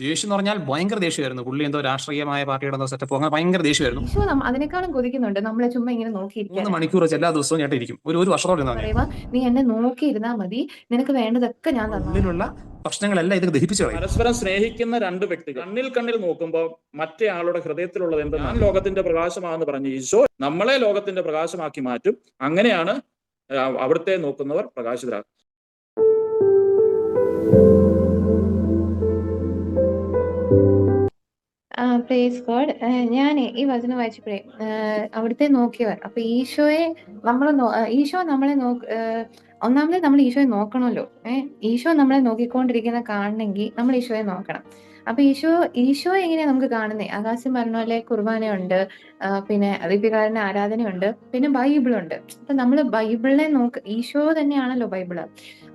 ദേഷ്യം എന്ന് പറഞ്ഞാൽ ഭയങ്കര ദേഷ്യമായിരുന്നു. പുള്ളി എന്തോ രാഷ്ട്രീയമായ പാർട്ടിയുടെ എന്തോ സെറ്റപ്പ് അങ്ങനെ ഭയങ്കര ദേഷ്യമായിരുന്നു. ഈശോ അതിനേക്കാളും കൊതിക്കുന്നുണ്ട് നമ്മളെ ചുമ്മാ ഇങ്ങനെ മൂന്ന് നോക്കിയിരിക്കാന്. മണിക്കൂർ വെച്ച് എല്ലാ ദിവസവും ചേട്ടൻ ഇരിക്കും. ഒരു വർഷത്തോടെ ഈശോ ഇരുന്നു തന്നെ. പറയുവാ, നീ എന്നെ നോക്കിയിരുന്നാ മതി, നിനക്ക് വേണ്ടതൊക്കെ ഞാൻ നമ്മുടെ തന്നോളാം. ഉള്ളിലുള്ള പ്രശ്നങ്ങളെല്ലാം ഇത് ദഹിപ്പിച്ചു കളയും. പരസ്പരം സ്നേഹിക്കുന്ന രണ്ട് വ്യക്തികൾ കണ്ണിൽ കണ്ണിൽ നോക്കുമ്പോൾ മറ്റേ ആളുടെ ഹൃദയത്തിലുള്ളത് എന്ത്, ഞാൻ ലോകത്തിന്റെ പ്രകാശമാണെന്ന് പറഞ്ഞ ഈശോ നമ്മളെ ലോകത്തിന്റെ പ്രകാശമാക്കി മാറ്റും. അങ്ങനെയാണ് അവിടുത്തെ നോക്കുന്നവർ പ്രകാശിതരാകും. Praise God. ഞാൻ ഈ വചനം വായിച്ചപ്പോഴേ അവിടുത്തെ നോക്കിയവർ, അപ്പൊ ഈശോയെ നമ്മൾ ഈശോ നമ്മളെ ഒന്നാമത് നമ്മൾ ഈശോയെ നോക്കണമല്ലോ. ഈശോ നമ്മളെ നോക്കിക്കൊണ്ടിരിക്കുന്ന കാണണമെങ്കിൽ നമ്മൾ ഈശോയെ നോക്കണം. അപ്പൊ ഈശോ എങ്ങനെയാ നമുക്ക് കാണുന്നേ? ആകാശം പറഞ്ഞ പോലെ കുർബാനയുണ്ട്, പിന്നെ ദിവ്യകാരുണ്യ ആരാധനയുണ്ട്, പിന്നെ ബൈബിളുണ്ട്. അപ്പൊ നമ്മൾ ബൈബിളിനെ ഈശോ തന്നെയാണല്ലോ ബൈബിള്.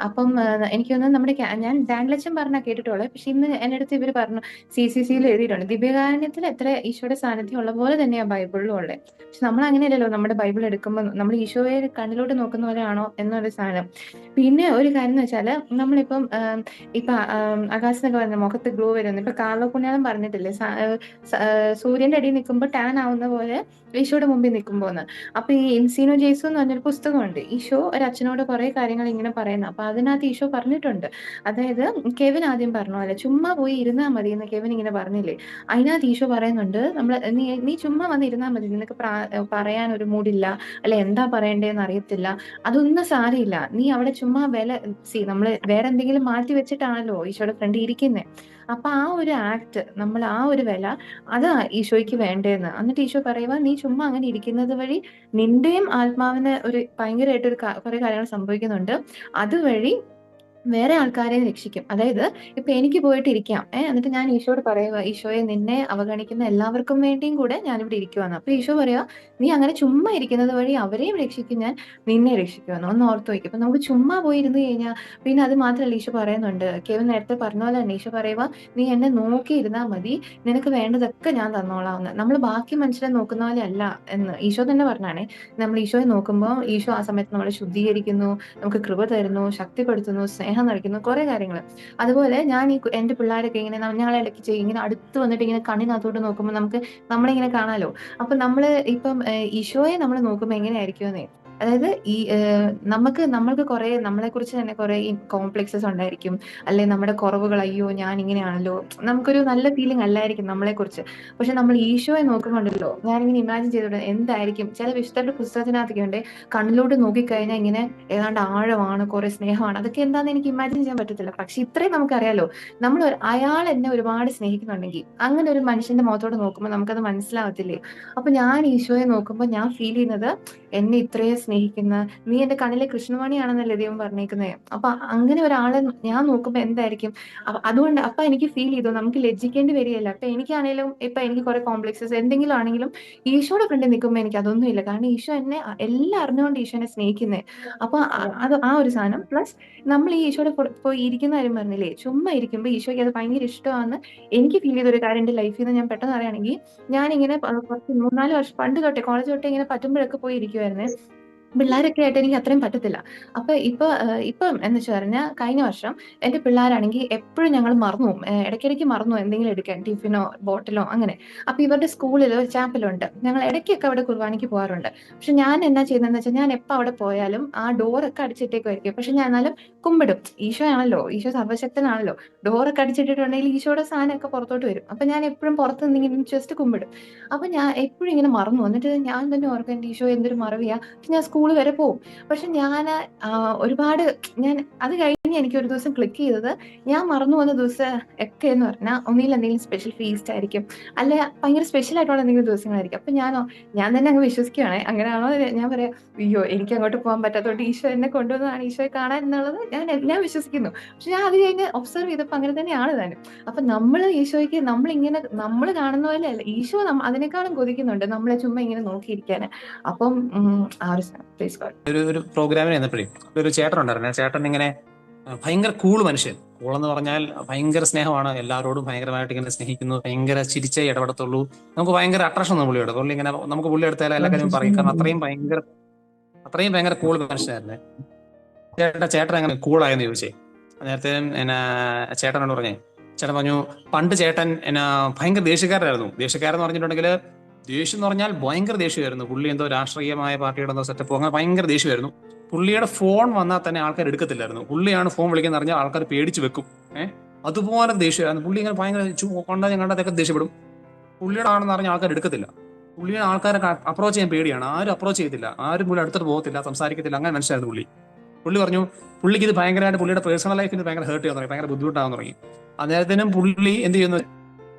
അപ്പം എനിക്ക് തോന്നുന്നു ഞാൻ ഡാൻലച്ചൻ പറഞ്ഞാ കേട്ടിട്ടുള്ളത്. പക്ഷെ ഇന്ന് എന്റെ അടുത്ത് ഇവർ പറഞ്ഞു, CCCയിൽ എഴുതിയിട്ടുണ്ട്, ദിവ്യകാരുണ്യത്തിൽ എത്ര ഈശോയുടെ സാന്നിധ്യം ഉള്ള പോലെ തന്നെയാ ബൈബിളിലും ഉള്ളത്. പക്ഷെ നമ്മൾ അങ്ങനെയല്ലല്ലോ, നമ്മുടെ ബൈബിൾ എടുക്കുമ്പോൾ നമ്മൾ ഈശോയെ കണ്ണിലോട്ട് നോക്കുന്ന പോലെയാണോ എന്നൊരു സാധനം. പിന്നെ ഒരു കാര്യം എന്ന് വെച്ചാല്, നമ്മളിപ്പം ഇപ്പൊ ആകാശത്തൊക്കെ പറഞ്ഞ മുഖത്ത് ഗ്ലോ വരുന്നു. ഇപ്പൊ കാർലോ പുണ്യാളം പറഞ്ഞിട്ടില്ലേ, സൂര്യന്റെ അടിയിൽ നിൽക്കുമ്പോൾ ടാൻ ആവുന്ന പോലെ ഈശോയുടെ മുമ്പിൽ നിൽക്കുമ്പോന്ന്. അപ്പൊ ഈ ഇൻസീനോ ജേസു എന്ന് പറഞ്ഞൊരു പുസ്തകമുണ്ട്. ഈശോ ഒരു അച്ഛനോട് കുറെ കാര്യങ്ങൾ ഇങ്ങനെ പറയുന്നു. അപ്പൊ അതിനകത്ത് ഈശോ പറഞ്ഞിട്ടുണ്ട്, അതായത് കെവിൻ ആദ്യം പറഞ്ഞ പോലെ ചുമ്മാ പോയി ഇരുന്നാ മതി എന്ന് കെവിൻ ഇങ്ങനെ പറഞ്ഞില്ലേ, അതിനകത്ത് ഈശോ പറയുന്നുണ്ട്, നീ ചുമ്മാ വന്ന് ഇരുന്നാ മതി, നിനക്ക് പറയാൻ ഒരു മൂഡില്ല, അല്ലെ എന്താ പറയണ്ടേന്ന് അറിയത്തില്ല, അതൊന്നും സാരമില്ല, നീ അവിടെ ചുമ്മാ നമ്മള് വേറെ എന്തെങ്കിലും മാറ്റി വെച്ചിട്ടാണല്ലോ ഈശോയുടെ ഫ്രണ്ട് ഇരിക്കുന്നത്. അപ്പൊ ആ ഒരു ആക്ട്, നമ്മൾ ആ ഒരു വില, അതാ ഈശോയ്ക്ക് വേണ്ടതെന്ന്. എന്നിട്ട് ഈശോ പറയുക, നീ ചുമ്മാ അങ്ങനെ ഇരിക്കുന്നത് വഴി നിന്റെയും ആത്മാവിന് ഒരു ഭയങ്കരമായിട്ടൊരു കുറെ കാര്യങ്ങൾ സംഭവിക്കുന്നുണ്ട്. അതുവഴി വേറെ ആൾക്കാരെ രക്ഷിക്കും. അതായത് ഇപ്പൊ എനിക്ക് പോയിട്ട് ഇരിക്കാം, എന്നിട്ട് ഞാൻ ഈശോയോട് പറയുക, ഈശോയെ, നിന്നെ അവഗണിക്കുന്ന എല്ലാവർക്കും വേണ്ടിയും കൂടെ ഞാനിവിടെ ഇരിക്കുവാന്ന്. അപ്പൊ ഈശോ പറയുക, നീ അങ്ങനെ ചുമ്മാ ഇരിക്കുന്നത് വഴി അവരെയും രക്ഷിക്കും ഞാൻ, നിന്നെ രക്ഷിക്കുമെന്ന്. ഒന്ന് ഓർത്ത് വയ്ക്കും. അപ്പൊ നമുക്ക് ചുമ്മാ പോയി ഇരുന്ന് കഴിഞ്ഞാൽ, പിന്നെ അത് മാത്രമല്ല, ഈശോ പറയുന്നുണ്ട്, കെവിൻ നേരത്തെ പറഞ്ഞ പോലെ തന്നെ ഈശോ പറയുക, നീ എന്നെ നോക്കി ഇരുന്നാൽ മതി, നിനക്ക് വേണ്ടതൊക്കെ ഞാൻ തന്നോളാം എന്ന്. നമ്മൾ ബാക്കി മനുഷ്യരെ നോക്കുന്ന പോലെ അല്ല എന്ന് ഈശോ തന്നെ പറഞ്ഞാണേ. നമ്മൾ ഈശോയെ നോക്കുമ്പോൾ ഈശോ ആ സമയത്ത് നമ്മളെ ശുദ്ധീകരിക്കുന്നു, നമുക്ക് കൃപ തരുന്നു, ശക്തിപ്പെടുത്തുന്നു, സ്നേഹം നൽകുന്നു, കുറെ കാര്യങ്ങൾ. അതുപോലെ ഞാൻ എന്റെ പിള്ളേരൊക്കെ ഇങ്ങനെ ഞങ്ങളെ ഇടയ്ക്ക് ചെയ്യും, ഇങ്ങനെ അടുത്ത് വന്നിട്ട് ഇങ്ങനെ കണ്ണിനകത്തോട്ട് നോക്കുമ്പോൾ നമ്മളിങ്ങനെ കാണാലോ. അപ്പൊ ഇപ്പം ഈശോയെ നമ്മൾ നോക്കുമ്പോൾ എങ്ങനെയായിരിക്കുമെന്നേ, അതായത് നമ്മൾക്ക് കുറെ നമ്മളെ കുറിച്ച് തന്നെ കുറെ കോംപ്ലക്സസ് ഉണ്ടായിരിക്കും, അല്ലെ നമ്മുടെ കുറവുകൾ, അയ്യോ ഞാൻ ഇങ്ങനെയാണല്ലോ, നമുക്കൊരു നല്ല ഫീലിംഗ് അല്ലായിരിക്കും നമ്മളെ കുറിച്ച്. പക്ഷെ നമ്മൾ ഈശോയെ നോക്കുന്നുണ്ടല്ലോ, ഞാനിങ്ങനെ ഇമാജിൻ ചെയ്തോട്ടെ എന്തായിരിക്കും. ചില വിശുദ്ധരുടെ പുസ്തകത്തിനകത്തൊക്കെ ഉണ്ട്, കണ്ണിലോട്ട് നോക്കിക്കഴിഞ്ഞാൽ ഇങ്ങനെ ഏതാണ്ട് ആഴമാണ്, കുറെ സ്നേഹമാണ്, അതൊക്കെ എന്താന്ന് എനിക്ക് ഇമാജിൻ ചെയ്യാൻ പറ്റത്തില്ല. പക്ഷെ ഇത്രയും നമുക്കറിയാലോ, അയാൾ എന്നെ ഒരുപാട് സ്നേഹിക്കുന്നുണ്ടെങ്കിൽ അങ്ങനെ ഒരു മനുഷ്യന്റെ മുഖത്തോട് നോക്കുമ്പോൾ നമുക്കത് മനസ്സിലാവത്തില്ലേ? അപ്പൊ ഞാൻ ഈശോയെ നോക്കുമ്പോൾ ഞാൻ ഫീൽ ചെയ്യുന്നത്, എന്നെ ഇത്രയും സ്നേഹിക്കുന്ന, നീ എന്റെ കണ്ണിലെ കൃഷ്ണമണിയാണെന്നല്ലേ ദൈവം പറഞ്ഞേക്കുന്നത്. അപ്പൊ അങ്ങനെ ഒരാളെ ഞാൻ നോക്കുമ്പോ എന്തായിരിക്കും? അതുകൊണ്ട് അപ്പൊ എനിക്ക് ഫീൽ ചെയ്തു, നമുക്ക് ലജ്ജിക്കേണ്ടി വരികയല്ല. അപ്പൊ എനിക്കാണേലും ഇപ്പൊ എനിക്ക് കുറെ കോംപ്ലക്സസ് എന്തെങ്കിലും ആണെങ്കിലും ഈശോയുടെ ഫ്രണ്ടിൽ നിൽക്കുമ്പോൾ എനിക്ക് അതൊന്നും ഇല്ല. കാരണം ഈശോ എന്നെ എല്ലാം അറിഞ്ഞുകൊണ്ട് ഈശോ എന്നെ സ്നേഹിക്കുന്നത്. അപ്പൊ അത് ആ ഒരു സാധനം പ്ലസ്, നമ്മൾ ഈ ഈശോയുടെ പോയി ഇരിക്കുന്ന കാര്യം പറഞ്ഞില്ലേ, ചുമ്മാ ഇരിക്കുമ്പോൾ ഈശോയ്ക്ക് അത് ഭയങ്കര ഇഷ്ടമാണെന്ന് എനിക്ക് ഫീൽ ചെയ്ത ഒരു കാര്യം എന്റെ ലൈഫിൽ നിന്ന് ഞാൻ പെട്ടെന്ന് അറിയുകയാണെങ്കിൽ, ഞാനിങ്ങനെ കുറച്ച് 3-4 വർഷം പണ്ട് തൊട്ടേ, കോളേജ് തൊട്ടേ ഇങ്ങനെ പറ്റുമ്പോഴൊക്കെ പോയി ഇരിക്കുവായിരുന്നേ. പിള്ളേരൊക്കെ ആയിട്ട് എനിക്ക് അത്രയും പറ്റത്തില്ല. അപ്പൊ ഇപ്പം എന്ന് വെച്ച് പറഞ്ഞാൽ, കഴിഞ്ഞ വർഷം എന്റെ പിള്ളേരാണെങ്കിൽ എപ്പോഴും ഞങ്ങൾ മറന്നു പോകും, ഇടയ്ക്കിടയ്ക്ക് മറന്നു എന്തെങ്കിലും എടുക്കാൻ, ടിഫിനോ ബോട്ടിലോ അങ്ങനെ. അപ്പൊ ഇവരുടെ സ്കൂളിൽ ഒരു ചാപ്പലുണ്ട്, ഞങ്ങൾ ഇടയ്ക്കൊക്കെ അവിടെ കുർബാനയ്ക്ക് പോകാറുണ്ട്. പക്ഷെ ഞാൻ എന്നാ ചെയ്യുന്നതെന്ന് വെച്ചാൽ, ഞാൻ എപ്പോൾ അവിടെ പോയാലും ആ ഡോറൊക്കെ അടിച്ചിട്ടേക്കുമായിരിക്കും. പക്ഷെ ഞാൻ എന്നാലും കുമ്പിടും, ഈശോ ആണല്ലോ, ഈശോ സർവ്വശക്തനാണല്ലോ, ഡോറൊക്കെ അടിച്ചിട്ടിട്ടുണ്ടെങ്കിൽ ഈശോയുടെ സാധനമൊക്കെ പുറത്തോട്ട് വരും. അപ്പൊ ഞാൻ എപ്പോഴും പുറത്ത് നിന്നിങ്ങനെ ജസ്റ്റ് കുമ്പിടും. അപ്പൊ ഞാൻ എപ്പോഴും ഇങ്ങനെ മറന്നു, എന്നിട്ട് ഞാൻ തന്നെ ഓർക്കും, എന്റെ ഈശോ എന്തൊരു മറവിയാ. ഞാൻ സ്കൂൾ വരെ പോകും. പക്ഷെ ഞാൻ ഒരുപാട് ഞാൻ അത് കഴിഞ്ഞ് എനിക്ക് ഒരു ദിവസം ക്ലിക്ക് ചെയ്തത്, ഞാൻ മറന്നു പോകുന്ന ദിവസം ഒക്കെ എന്ന് പറഞ്ഞാൽ ഒന്നിൽ എന്തെങ്കിലും സ്പെഷ്യൽ ഫീസ്റ്റ് ആയിരിക്കും, അല്ലെ ഭയങ്കര സ്പെഷ്യൽ ആയിട്ടുള്ള എന്തെങ്കിലും ദിവസങ്ങളായിരിക്കും. അപ്പൊ ഞാൻ തന്നെ അങ്ങ് വിശ്വസിക്കുകയാണെ, അങ്ങനെയാണോ ഞാൻ പറയാം, അയ്യോ എനിക്ക് അങ്ങോട്ട് പോകാൻ പറ്റാത്തതുകൊണ്ട് ഈശോ എന്നെ കൊണ്ടുവന്നതാണ് ഈശോയെ കാണാൻ എന്നുള്ളത് ഞാൻ വിശ്വസിക്കുന്നു. പക്ഷെ ഞാൻ അത് കഴിഞ്ഞ് ഒബ്സർവ് ചെയ്തപ്പോൾ അങ്ങനെ തന്നെയാണ് താനും. അപ്പൊ നമ്മൾ ഈശോയ്ക്ക് നമ്മളിങ്ങനെ നമ്മൾ കാണുന്ന പോലെ അല്ല, ഈശോ അതിനേക്കാളും കൊതിക്കുന്നുണ്ട് നമ്മളെ ചുമ്മാ ഇങ്ങനെ നോക്കിയിരിക്കാൻ. അപ്പം ആ ഒരു പ്ലീസ് ഗോഡ്. ഒരു പ്രോഗ്രാമിന് ചെന്നപ്പോഴേ ഒരു ചേട്ടൻ ഉണ്ടായിരുന്നു. ആ ചേട്ടൻ ഇങ്ങനെ ഭയങ്കര കൂള് മനുഷ്യൻ. കൂളെന്ന് പറഞ്ഞാൽ ഭയങ്കര സ്നേഹമാണ്, എല്ലാവരോടും ഭയങ്കരമായിട്ട് ഇങ്ങനെ സ്നേഹിക്കുന്നു, ഭയങ്കര ചിരിച്ചേ ഇടപെടത്തുള്ളൂ. നമുക്ക് ഭയങ്കര അട്രാക്ഷൻ ആണ് പുള്ളിയോട്. പുള്ളി ഇങ്ങനെ നമുക്ക് പുള്ളി എടുത്താൽ എല്ലാ കാര്യവും പറയും. കാരണം അത്രയും ഭയങ്കര കൂൾ മനുഷ്യനായിരുന്നേ. ചേട്ടൻ എങ്ങനെ കൂളായെന്ന് ചോദിച്ചേ. നേരത്തെ ചേട്ടനോട് പറഞ്ഞേ, ചേട്ടൻ പറഞ്ഞു പണ്ട് ചേട്ടൻ എന്നാ ഭയങ്കര ദേഷ്യക്കാരനായിരുന്നു. ദേഷ്യക്കാരെന്ന് പറഞ്ഞിട്ടുണ്ടെങ്കിൽ ദേഷ്യം എന്ന് പറഞ്ഞാൽ ഭയങ്കര ദേഷ്യമായിരുന്നു. പുള്ളി എന്തോ രാഷ്ട്രീയമായ പാർട്ടിയുടെ എന്തോ സെറ്റപ്പ് അങ്ങനെ ഭയങ്കര ദേഷ്യമായിരുന്നു. പുള്ളിയുടെ ഫോൺ വന്നാൽ തന്നെ ആൾക്കാർ എടുക്കത്തില്ലായിരുന്നു. പുള്ളിയാണ് ഫോൺ വിളിക്കുന്ന പറഞ്ഞാൽ ആൾക്കാർ പേടിച്ച് വെക്കും. അതുപോലെ ദേഷ്യമായിരുന്നു പുള്ളി. ഇങ്ങനെ ഭയങ്കര കൊണ്ടാൽ കണ്ടതൊക്കെ ദേഷ്യപ്പെടും. പുള്ളിയുടെ ആണെന്ന് പറഞ്ഞാൽ ആൾക്കാർ എടുക്കത്തില്ല. പുള്ളിയുടെ ആൾക്കാരെ അപ്രോച്ച് ചെയ്യാൻ പേടിയാണ്. ആരും അപ്രോച്ച് ചെയ്യത്തില്ല, ആരും പുള്ളി അടുത്തോട്ട് പോകത്തില്ല, സംസാരിക്കത്തില്ല. അങ്ങനെ മനസ്സിലായിരുന്നു പുള്ളി പറഞ്ഞു പുള്ളിക്ക് ഇത് ഭയങ്കരമായിട്ട് പുള്ളിയുടെ പേഴ്സണൽ ലൈഫിന് ഭയങ്കര ഹേർട്ട് ചെയ്യാൻ തുടങ്ങി, ഭയങ്കര ബുദ്ധിമുട്ടാകാൻ തുടങ്ങി. അന്നേരത്തിനും പുള്ളി എന്ത് ചെയ്യുന്നു,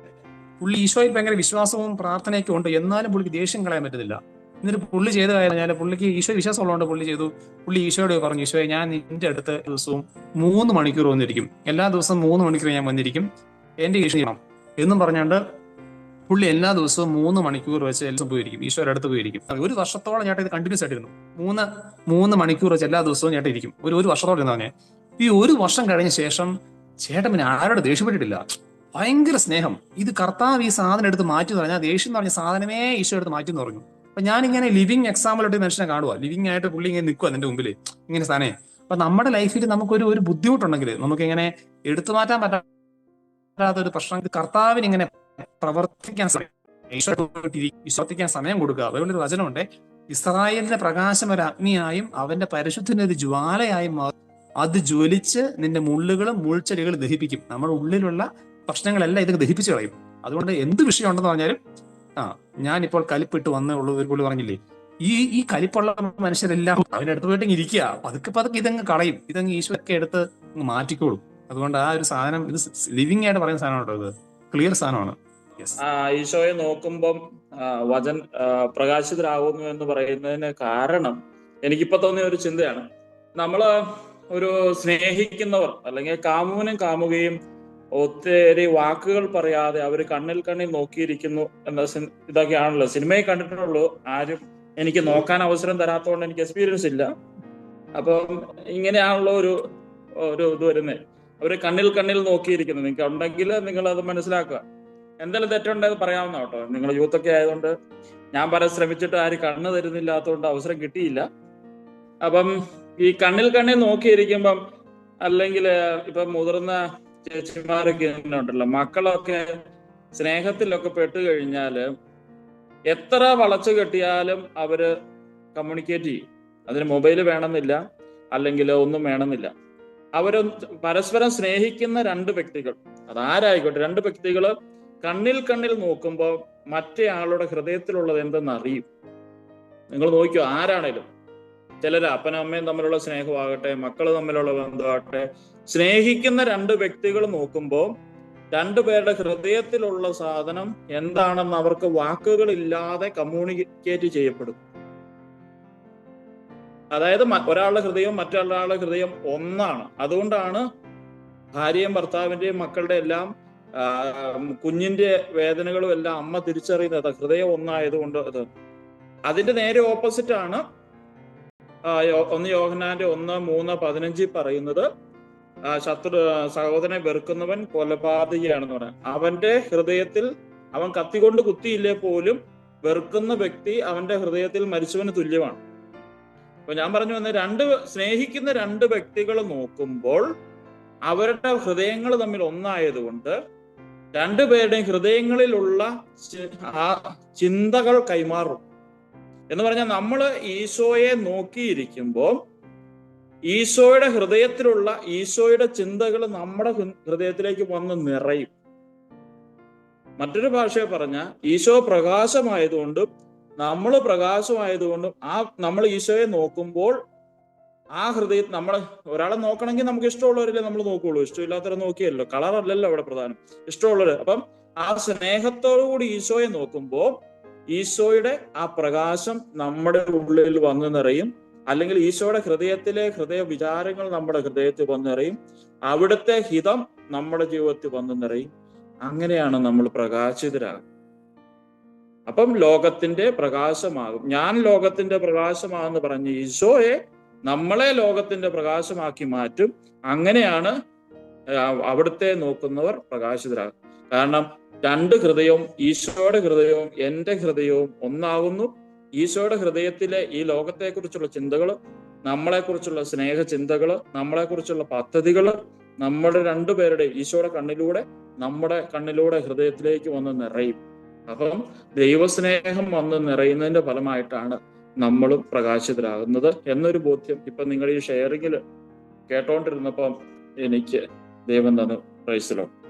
പുള്ളി ഈശോയിൽ ഭയങ്കര വിശ്വാസവും പ്രാർത്ഥനയൊക്കെ ഉണ്ട്, എന്നാലും പുള്ളിക്ക് ദേഷ്യം കളയാൻ പറ്റുന്നില്ല. എന്നിട്ട് പുള്ളി ചെയ്ത് കഴിഞ്ഞാൽ പുള്ളിക്ക് ഈശോ വിശ്വാസം ഉള്ളതുകൊണ്ട് പുള്ളി ഈശോയോട് പറഞ്ഞു, ഈശോയെ ഞാൻ നിന്റെ അടുത്ത് ദിവസവും 3 മണിക്കൂർ വന്നിരിക്കും, എല്ലാ ദിവസവും 3 മണിക്കൂർ ഞാൻ വന്നിരിക്കും, എന്റെ ഈശോ ചെയ്യണം എന്നും പറഞ്ഞുകൊണ്ട് പുള്ളി എല്ലാ ദിവസവും 3 മണിക്കൂർ വെച്ച് എല്ലാ ദിവസവും പോയിരിക്കും, ഈശോയുടെ അടുത്ത് പോയിരിക്കും. 1 വർഷത്തോളം ചേട്ടൻ ഇത് കണ്ടിന്യൂസ് ആയിട്ടിരുന്നു. 3 മണിക്കൂർ വെച്ച് എല്ലാ ദിവസവും ചേട്ടൻ ഇരിക്കും. ഒരു വർഷത്തോളം ഇരുന്നേ. ഈ 1 വർഷം കഴിഞ്ഞ ശേഷം ചേട്ടൻ പിന്നെ ആരോട് ദേഷ്യപ്പെട്ടിട്ടില്ല. ഭയങ്കര സ്നേഹം. ഇത് കർത്താവ് ഈ സാധനം എടുത്ത് മാറ്റി എന്ന് പറഞ്ഞാൽ ദേഷ്യം എന്ന് പറഞ്ഞ സാധനമേ ഈശോ എടുത്ത് മാറ്റി എന്ന് പറഞ്ഞു. അപ്പൊ ഞാനിങ്ങനെ ലിവിങ് എക്സാമ്പിളായിട്ട് മനുഷ്യനെ കാണുക, ലിവിങ് ആയിട്ട് പുള്ളി ഇങ്ങനെ നിൽക്കുക എന്റെ മുമ്പിൽ ഇങ്ങനെ സ്ഥാനേ. അപ്പൊ നമ്മുടെ ലൈഫിൽ നമുക്കൊരു ബുദ്ധിമുട്ടുണ്ടെങ്കിൽ നമുക്ക് ഇങ്ങനെ എടുത്തു മാറ്റാൻ പറ്റാത്ത ഒരു പ്രശ്നം, ഇത് കർത്താവിന് ഇങ്ങനെ പ്രവർത്തിക്കാൻ സമയം കൊടുക്കുക. അതുകൊണ്ടൊരു വചനമുണ്ട്, ഇസ്രായേലിന്റെ പ്രകാശം ഒരു അഗ്നിയായും അവന്റെ പരിശുദ്ധന്റെ ഒരു ജ്വാലയായും അത് ജ്വലിച്ച് നിന്റെ മുള്ളുകളും മുൾച്ചെടികളും ദഹിപ്പിക്കും. നമ്മുടെ ഉള്ളിലുള്ള പ്രശ്നങ്ങളെല്ലാം ഇത് ദഹിപ്പിച്ചു കളയും. അതുകൊണ്ട് എന്ത് വിഷയം ഉണ്ടെന്ന് പറഞ്ഞാലും ഞാനിപ്പോൾ കലിപ്പിട്ട് വന്നേ ഉള്ളൂ. ഒരു പുള്ളി പറഞ്ഞില്ലേ, ഈ കലിപ്പുള്ള മനുഷ്യരെല്ലാം അവന്റെ അടുത്ത് പോയിട്ട് ഇരിക്കുക, പതുക്കെ ഇതങ്ങ് കളയും, ഇതങ്ങ് ഈശോയൊക്കെ എടുത്ത് മാറ്റിക്കോളും. അതുകൊണ്ട് ആ ഒരു സാധനം ഇത് ലിവിങ് ആയിട്ട് പറയുന്ന സാധനമാണ് കേട്ടോ. ഇത് ക്ലിയർ സാധനമാണ്. ഈശോയെ നോക്കുമ്പം പ്രകാശിതരാകുന്നു എന്ന് പറയുന്നതിന് കാരണം എനിക്കിപ്പോ തോന്നിയ ഒരു ചിന്തയാണ്. നമ്മള് ഒരു സ്നേഹിക്കുന്നവർ അല്ലെങ്കിൽ കാമുകനും കാമുകയും ഒത്തിരി വാക്കുകൾ പറയാതെ അവര് കണ്ണിൽ നോക്കിയിരിക്കുന്നു എന്ന ഇതൊക്കെയാണല്ലോ സിനിമയിൽ കണ്ടിട്ടുള്ളൂ. ആരും എനിക്ക് നോക്കാൻ അവസരം തരാത്തതുകൊണ്ട് എനിക്ക് എക്സ്പീരിയൻസ് ഇല്ല. അപ്പം ഇങ്ങനെയാണല്ലോ ഒരു ഇത് വരുന്നത്. അവര് കണ്ണിൽ നോക്കിയിരിക്കുന്നു. നിങ്ങൾക്ക് ഉണ്ടെങ്കിൽ നിങ്ങൾ അത് മനസ്സിലാക്കുക. എന്തെങ്കിലും തെറ്റുണ്ടെന്ന് പറയാവുന്ന കേട്ടോ. നിങ്ങൾ യൂത്തൊക്കെ ആയതുകൊണ്ട് ഞാൻ ശ്രമിച്ചിട്ട് ആരും കണ്ണ് തരുന്നില്ലാത്തതുകൊണ്ട് അവസരം കിട്ടിയില്ല. അപ്പം ഈ കണ്ണിൽ നോക്കിയിരിക്കുമ്പം, അല്ലെങ്കിൽ ഇപ്പൊ മുതിർന്ന ചേച്ചിമാരൊക്കെ ഉണ്ടല്ലോ, മക്കളൊക്കെ സ്നേഹത്തിലൊക്കെ പെട്ട് കഴിഞ്ഞാല് എത്ര വളച്ചു കെട്ടിയാലും അവര് കമ്മ്യൂണിക്കേറ്റ് ചെയ്യും. അതിന് മൊബൈൽ വേണമെന്നില്ല, അല്ലെങ്കിൽ ഒന്നും വേണമെന്നില്ല. അവര് പരസ്പരം സ്നേഹിക്കുന്ന 2 വ്യക്തികൾ, അതാരായിക്കോട്ടെ, 2 വ്യക്തികള് കണ്ണിൽ നോക്കുമ്പോൾ മറ്റേ ആളുടെ ഹൃദയത്തിലുള്ളത് എന്തെന്ന് അറിയും. നിങ്ങൾ നോക്കിയോ, ആരാണേലും. ചിലര് അപ്പനും അമ്മയും തമ്മിലുള്ള സ്നേഹമാകട്ടെ, മക്കൾ തമ്മിലുള്ള ബന്ധമാകട്ടെ, സ്നേഹിക്കുന്ന 2 വ്യക്തികൾ നോക്കുമ്പോൾ 2 പേരുടെ ഹൃദയത്തിലുള്ള സാധനം എന്താണെന്ന് അവർക്ക് വാക്കുകളില്ലാതെ കമ്മ്യൂണിക്കേറ്റ് ചെയ്യപ്പെടും. അതായത് ഒരാളുടെ ഹൃദയം മറ്റൊരാളുടെ ഹൃദയം ഒന്നാണ്. അതുകൊണ്ടാണ് ഭാര്യയും ഭർത്താവിന്റെയും മക്കളുടെ എല്ലാം കുഞ്ഞിന്റെ വേദനകളും എല്ലാം അമ്മ തിരിച്ചറിയുന്നത് ഹൃദയം ഒന്നായതുകൊണ്ട്. അതിന്റെ നേരെ ഓപ്പോസിറ്റ് ആണ് 1 യോഹന്നാന്റെ 1:3-15 പറയുന്നത്, സഹോദരനെ വെറുക്കുന്നവൻ കൊലപാതകിയാണെന്ന് പറയാം. അവന്റെ ഹൃദയത്തിൽ അവൻ കത്തികൊണ്ട് കുത്തിയില്ലേ പോലും വെറുക്കുന്ന വ്യക്തി അവന്റെ ഹൃദയത്തിൽ മരിച്ചവന് തുല്യമാണ്. അപ്പൊ ഞാൻ പറഞ്ഞു വന്ന സ്നേഹിക്കുന്ന 2 വ്യക്തികൾ നോക്കുമ്പോൾ അവരുടെ ഹൃദയങ്ങൾ തമ്മിൽ ഒന്നായതുകൊണ്ട് 2 പേരുടെയും ഹൃദയങ്ങളിലുള്ള ആ ചിന്തകൾ കൈമാറും. എന്ന് പറഞ്ഞാൽ നമ്മൾ ഈശോയെ നോക്കിയിരിക്കുമ്പോൾ ഈശോയുടെ ഹൃദയത്തിലുള്ള ഈശോയുടെ ചിന്തകൾ നമ്മുടെ ഹൃദയത്തിലേക്ക് വന്ന് നിറയും. മറ്റൊരു ഭാഷയെ പറഞ്ഞാൽ ഈശോ പ്രകാശമായതുകൊണ്ടും നമ്മൾ പ്രകാശമായതുകൊണ്ടും നമ്മൾ ഈശോയെ നോക്കുമ്പോൾ ആ ഹൃദയം, ഒരാളെ നോക്കണമെങ്കിൽ നമുക്ക് ഇഷ്ടമുള്ളവരല്ലേ നമ്മൾ നോക്കുള്ളൂ, ഇഷ്ടമില്ലാത്തവരെ നോക്കിയല്ലോ. കളറല്ലല്ലോ അവിടെ പ്രധാനം, ഇഷ്ടമുള്ളവര്. അപ്പം ആ സ്നേഹത്തോടു കൂടി ഈശോയെ നോക്കുമ്പോൾ ഈശോയുടെ ആ പ്രകാശം നമ്മുടെ ഉള്ളിൽ വന്നു നിറയും. അല്ലെങ്കിൽ ഈശോയുടെ ഹൃദയ വിചാരങ്ങൾ നമ്മുടെ ഹൃദയത്തിൽ വന്നു നിറയും. അവിടുത്തെ ഹിതം നമ്മുടെ ജീവിതത്തിൽ വന്നു നിറയും. അങ്ങനെയാണ് നമ്മൾ പ്രകാശിതരാകും. അപ്പം ലോകത്തിന്റെ പ്രകാശമാകും. ഞാൻ ലോകത്തിന്റെ പ്രകാശമാണെന്ന് പറഞ്ഞ ഈശോയെ നമ്മളെ ലോകത്തിന്റെ പ്രകാശമാക്കി മാറ്റും. അങ്ങനെയാണ് അവിടുത്തെ നോക്കുന്നവർ പ്രകാശിതരാകും. കാരണം 2 ഹൃദയവും, ഈശോയുടെ ഹൃദയവും എന്റെ ഹൃദയവും ഒന്നാകുന്നു. ഈശോയുടെ ഹൃദയത്തിലെ ഈ ലോകത്തെക്കുറിച്ചുള്ള ചിന്തകള്, നമ്മളെക്കുറിച്ചുള്ള സ്നേഹ ചിന്തകള്, നമ്മളെക്കുറിച്ചുള്ള പദ്ധതികള്, നമ്മുടെ രണ്ടുപേരുടെ ഈശോയുടെ കണ്ണിലൂടെ നമ്മുടെ കണ്ണിലൂടെ ഹൃദയത്തിലേക്ക് വന്ന് നിറയും. അപ്പം ദൈവസ്നേഹം വന്ന് നിറയുന്നതിന്റെ ഫലമായിട്ടാണ് നമ്മളും പ്രകാശിതരാകുന്നത് എന്നൊരു ബോധ്യം ഇപ്പൊ നിങ്ങൾ ഈ ഷെയറിങ്ങിൽ കേട്ടോണ്ടിരുന്നപ്പം എനിക്ക് ദൈവം തന്നു. Praise the Lord.